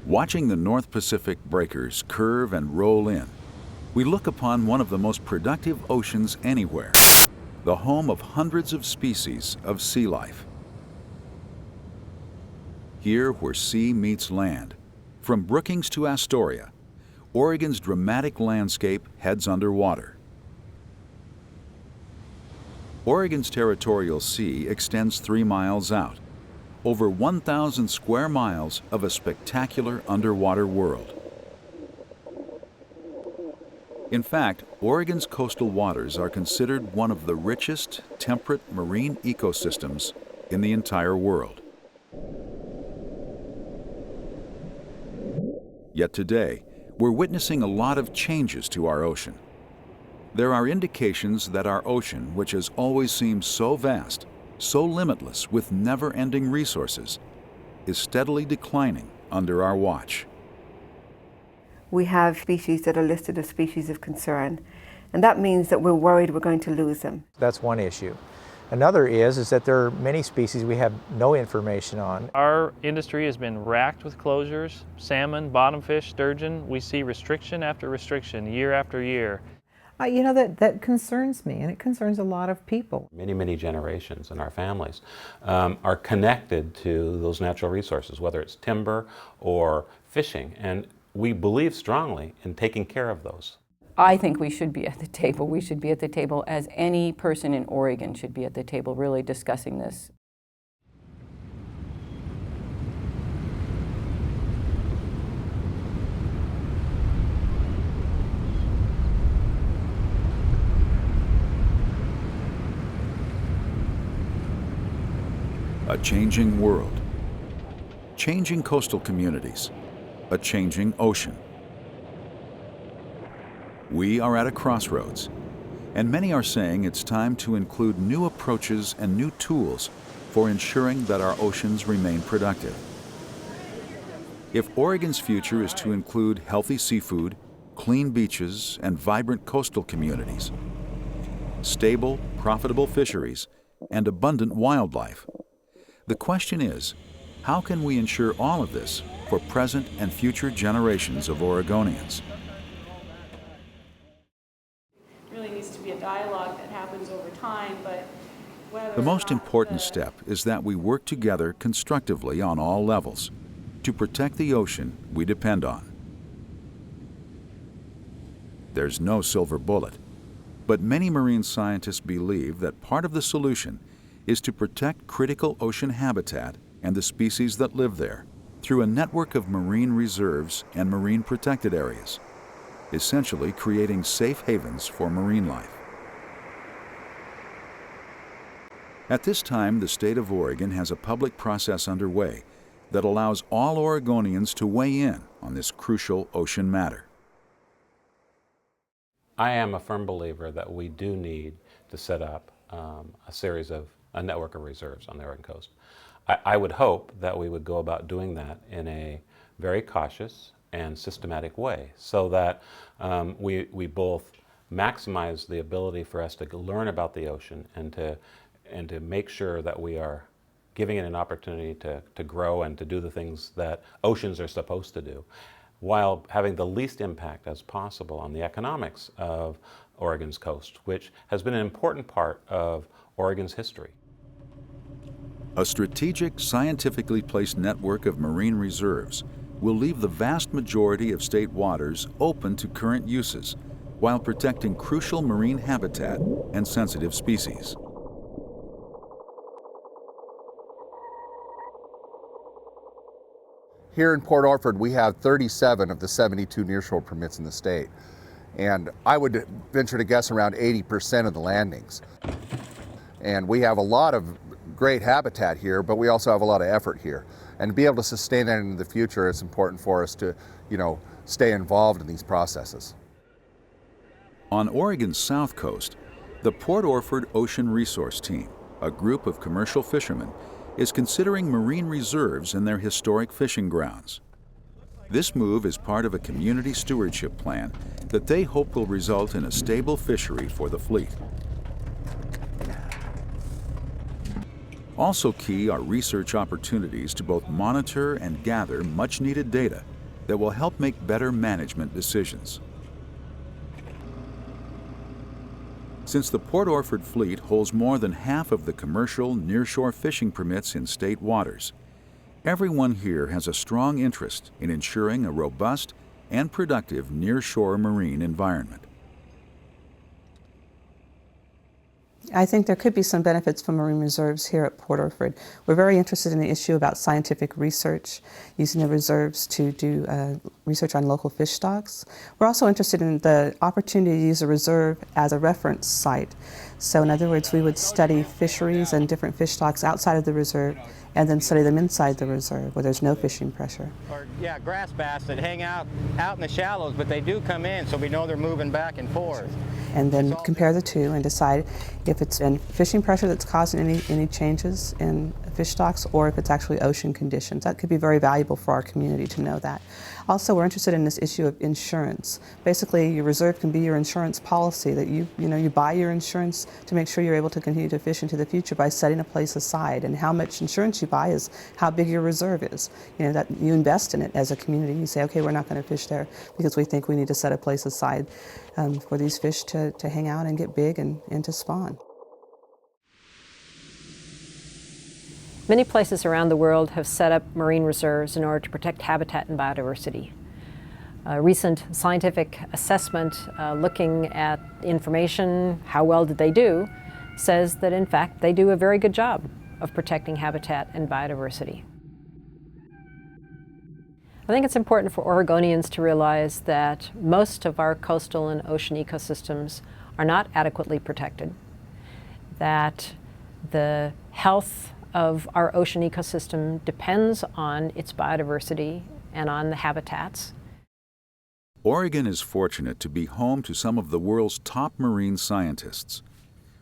Watching the North Pacific breakers curve and roll in, we look upon one of the most productive oceans anywhere, the home of hundreds of species of sea life. Here where sea meets land, from Brookings to Astoria, Oregon's dramatic landscape heads underwater. Oregon's territorial sea extends 3 miles out, over 1,000 square miles of a spectacular underwater world. In fact, Oregon's coastal waters are considered one of the richest temperate marine ecosystems in the entire world. Yet today, we're witnessing a lot of changes to our ocean. There are indications that our ocean, which has always seemed so vast, so limitless with never-ending resources, is steadily declining under our watch. We have species that are listed as species of concern, and that means that we're worried we're going to lose them. That's one issue. Another is that there are many species we have no information on. Our industry has been racked with closures, salmon, bottomfish, sturgeon. We see restriction after restriction, year after year. You know, that concerns me, and it concerns a lot of people. Many generations in our families are connected to those natural resources, whether it's timber or fishing, and we believe strongly in taking care of those. I think we should be at the table. We should be at the table, as any person in Oregon should be at the table, really discussing this. A changing world, changing coastal communities, a changing ocean. We are at a crossroads, and many are saying it's time to include new approaches and new tools for ensuring that our oceans remain productive. If Oregon's future is to include healthy seafood, clean beaches, and vibrant coastal communities, stable, profitable fisheries, and abundant wildlife, the question is, how can we ensure all of this for present and future generations of Oregonians? Really needs to be a dialogue that happens over time, but the most important step is that we work together constructively on all levels to protect the ocean we depend on. There's no silver bullet, but many marine scientists believe that part of the solution is to protect critical ocean habitat and the species that live there through a network of marine reserves and marine protected areas, essentially creating safe havens for marine life. At this time, the state of Oregon has a public process underway that allows all Oregonians to weigh in on this crucial ocean matter. I am a firm believer that we do need to set up a network of reserves on the Oregon coast. I would hope that we would go about doing that in a very cautious and systematic way so that we both maximize the ability for us to learn about the ocean and to make sure that we are giving it an opportunity to grow and to do the things that oceans are supposed to do, while having the least impact as possible on the economics of Oregon's coast, which has been an important part of Oregon's history. A strategic, scientifically placed network of marine reserves will leave the vast majority of state waters open to current uses while protecting crucial marine habitat and sensitive species. Here in Port Orford, we have 37 of the 72 nearshore permits in the state. And I would venture to guess around 80% of the landings. And we have a lot of great habitat here, but we also have a lot of effort here. And to be able to sustain that into the future, it's important for us to, stay involved in these processes. On Oregon's south coast, the Port Orford Ocean Resource Team, a group of commercial fishermen, is considering marine reserves in their historic fishing grounds. This move is part of a community stewardship plan that they hope will result in a stable fishery for the fleet. Also key are research opportunities to both monitor and gather much-needed data that will help make better management decisions. Since the Port Orford fleet holds more than half of the commercial nearshore fishing permits in state waters, everyone here has a strong interest in ensuring a robust and productive nearshore marine environment. I think there could be some benefits from marine reserves here at Port Orford. We're very interested in the issue about scientific research, using the reserves to do research on local fish stocks. We're also interested in the opportunity to use a reserve as a reference site. So in other words, we would study fisheries and different fish stocks outside of the reserve and then study them inside the reserve where there's no fishing pressure. Or, yeah, grass bass that hang out in the shallows, but they do come in, so we know they're moving back and forth. And then compare the two and decide if it's been fishing pressure that's causing any changes in fish stocks or if it's actually ocean conditions. That could be very valuable for our community to know that. Also, we're interested in this issue of insurance. Basically, your reserve can be your insurance policy that you buy your insurance to make sure you're able to continue to fish into the future by setting a place aside. And how much insurance you buy is how big your reserve is. That you invest in it as a community. You say, okay, we're not going to fish there because we think we need to set a place aside for these fish to hang out and get big and to spawn. Many places around the world have set up marine reserves in order to protect habitat and biodiversity. A recent scientific assessment looking at information, how well did they do, says that in fact they do a very good job of protecting habitat and biodiversity. I think it's important for Oregonians to realize that most of our coastal and ocean ecosystems are not adequately protected, that the health of our ocean ecosystem depends on its biodiversity and on the habitats. Oregon is fortunate to be home to some of the world's top marine scientists.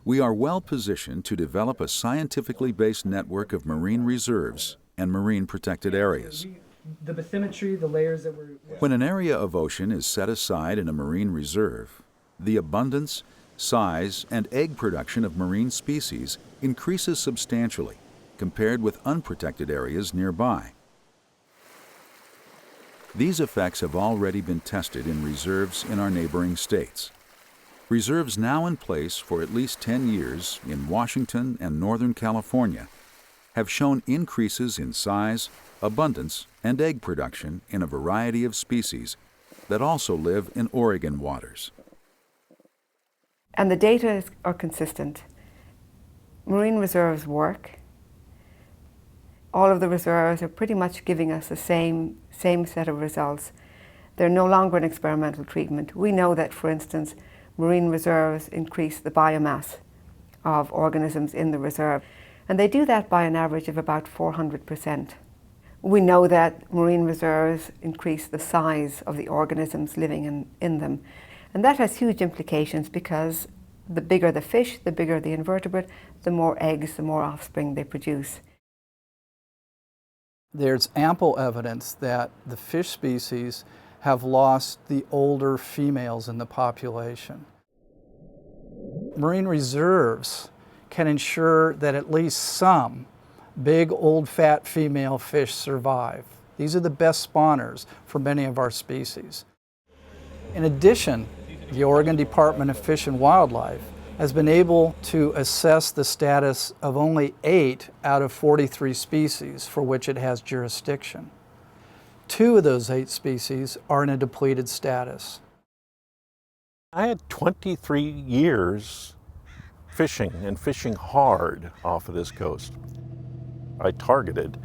We are well positioned to develop a scientifically based network of marine reserves and marine protected areas. The bathymetry, the layers that we're... When an area of ocean is set aside in a marine reserve, the abundance, size, and egg production of marine species increases substantially compared with unprotected areas nearby. These effects have already been tested in reserves in our neighboring states. Reserves now in place for at least 10 years in Washington and Northern California have shown increases in size, abundance, and egg production in a variety of species that also live in Oregon waters. And the data are consistent. Marine reserves work. All of the reserves are pretty much giving us the same set of results. They're no longer an experimental treatment. We know that, for instance, marine reserves increase the biomass of organisms in the reserve, and they do that by an average of about 400%. We know that marine reserves increase the size of the organisms living in them, and that has huge implications because the bigger the fish, the bigger the invertebrate, the more eggs, the more offspring they produce. There's ample evidence that the fish species have lost the older females in the population. Marine reserves can ensure that at least some big old fat female fish survive. These are the best spawners for many of our species. In addition, the Oregon Department of Fish and Wildlife has been able to assess the status of only 8 out of 43 species for which it has jurisdiction. 2 of those 8 species are in a depleted status. I had 23 years fishing and fishing hard off of this coast. I targeted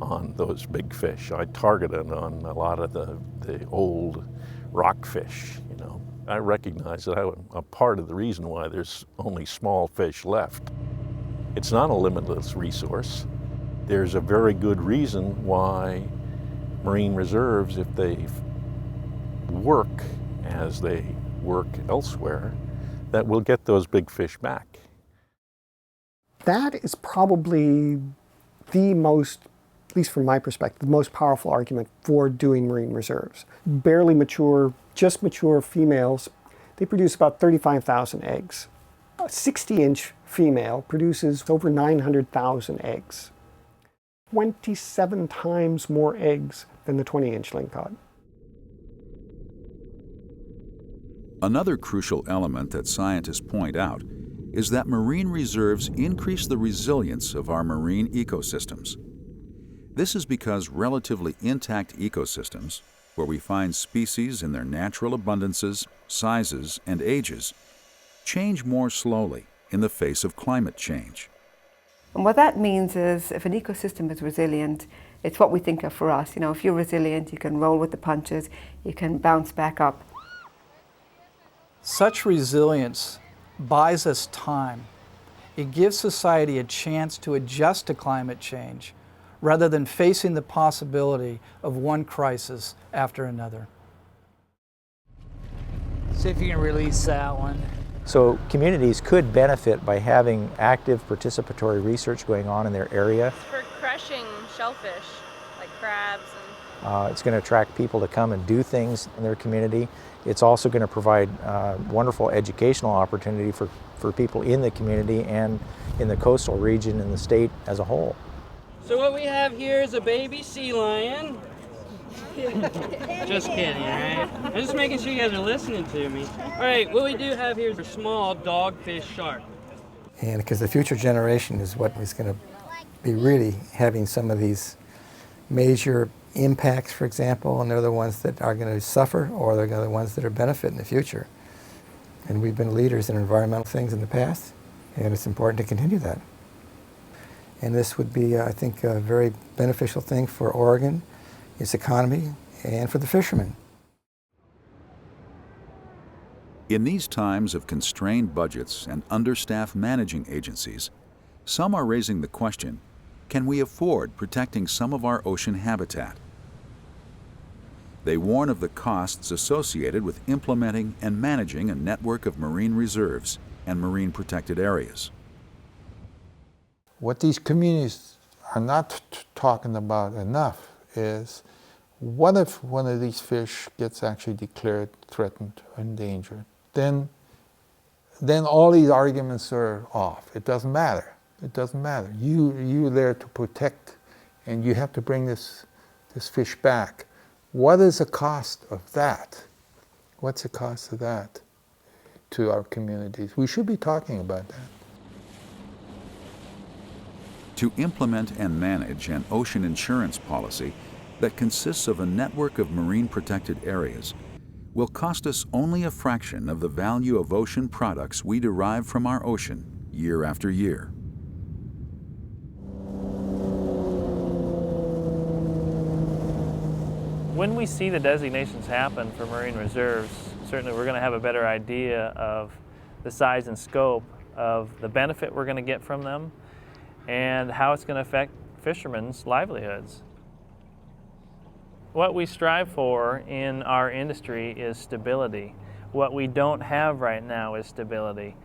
on those big fish. I targeted on a lot of the old rockfish, I recognize that I'm a part of the reason why there's only small fish left. It's not a limitless resource. There's a very good reason why marine reserves, if they work as they work elsewhere, that we'll get those big fish back. That is probably the most, at least from my perspective, the most powerful argument for doing marine reserves. Barely mature, just mature females, they produce about 35,000 eggs. A 60-inch female produces over 900,000 eggs. 27 times more eggs than the 20-inch lingcod. Another crucial element that scientists point out is that marine reserves increase the resilience of our marine ecosystems. This is because relatively intact ecosystems, where we find species in their natural abundances, sizes, and ages, change more slowly in the face of climate change. And what that means is if an ecosystem is resilient, it's what we think of for us. You know, if you're resilient, you can roll with the punches, you can bounce back up. Such resilience buys us time. It gives society a chance to adjust to climate change rather than facing the possibility of one crisis after another. See if you can release that one. So communities could benefit by having active participatory research going on in their area. For crushing shellfish, like crabs and... It's going to attract people to come and do things in their community. It's also going to provide wonderful educational opportunity for people in the community and in the coastal region and the state as a whole. So what we have here is a baby sea lion. Just kidding, all right? I'm just making sure you guys are listening to me. All right, what we do have here is a small dogfish shark. And because the future generation is what is going to be really having some of these major impacts, for example, and they're the ones that are going to suffer, or they're the ones that are benefit in the future. And we've been leaders in environmental things in the past, and it's important to continue that. And this would be, I think, a very beneficial thing for Oregon, its economy, and for the fishermen. In these times of constrained budgets and understaffed managing agencies, some are raising the question, can we afford protecting some of our ocean habitat? They warn of the costs associated with implementing and managing a network of marine reserves and marine protected areas. What these communities are not talking about enough is, what if one of these fish gets actually declared threatened or endangered? Then all these arguments are off. It doesn't matter. It doesn't matter. You're there to protect, and you have to bring this fish back. What is the cost of that? What's the cost of that to our communities? We should be talking about that. To implement and manage an ocean insurance policy that consists of a network of marine protected areas will cost us only a fraction of the value of ocean products we derive from our ocean year after year. When we see the designations happen for marine reserves, certainly we're going to have a better idea of the size and scope of the benefit we're going to get from them and how it's going to affect fishermen's livelihoods. What we strive for in our industry is stability. What we don't have right now is stability.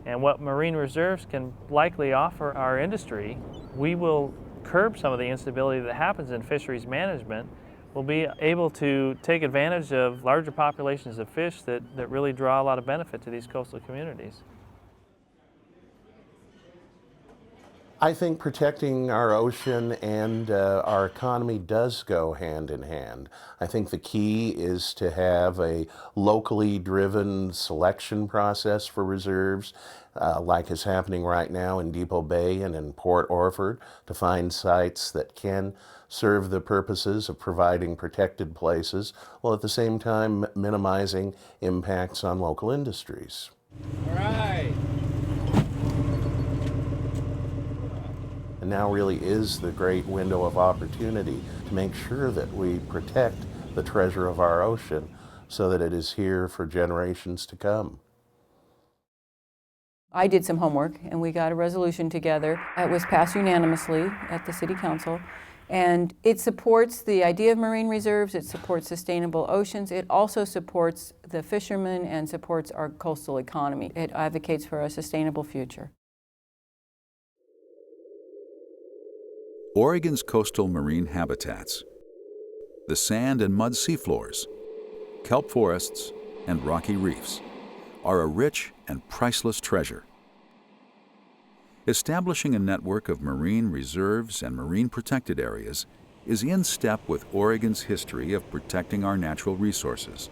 And what marine reserves can likely offer our industry, we will curb some of the instability that happens in fisheries management. We'll be able to take advantage of larger populations of fish that really draw a lot of benefit to these coastal communities. I think protecting our ocean and our economy does go hand in hand. I think the key is to have a locally driven selection process for reserves, like is happening right now in Depot Bay and in Port Orford, to find sites that can serve the purposes of providing protected places, while at the same time minimizing impacts on local industries. All right. And now really is the great window of opportunity to make sure that we protect the treasure of our ocean so that it is here for generations to come. I did some homework and we got a resolution together. It was passed unanimously at the City Council, and it supports the idea of marine reserves, it supports sustainable oceans, it also supports the fishermen and supports our coastal economy. It advocates for a sustainable future. Oregon's coastal marine habitats, the sand and mud seafloors, kelp forests, and rocky reefs are a rich and priceless treasure. Establishing a network of marine reserves and marine protected areas is in step with Oregon's history of protecting our natural resources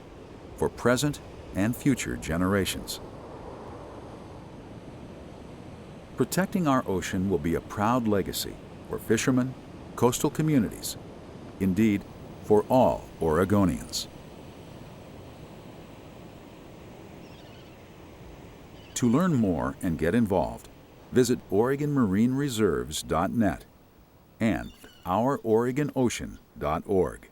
for present and future generations. Protecting our ocean will be a proud legacy for fishermen, coastal communities, indeed, for all Oregonians. To learn more and get involved, visit OregonMarineReserves.net and OurOregonOcean.org.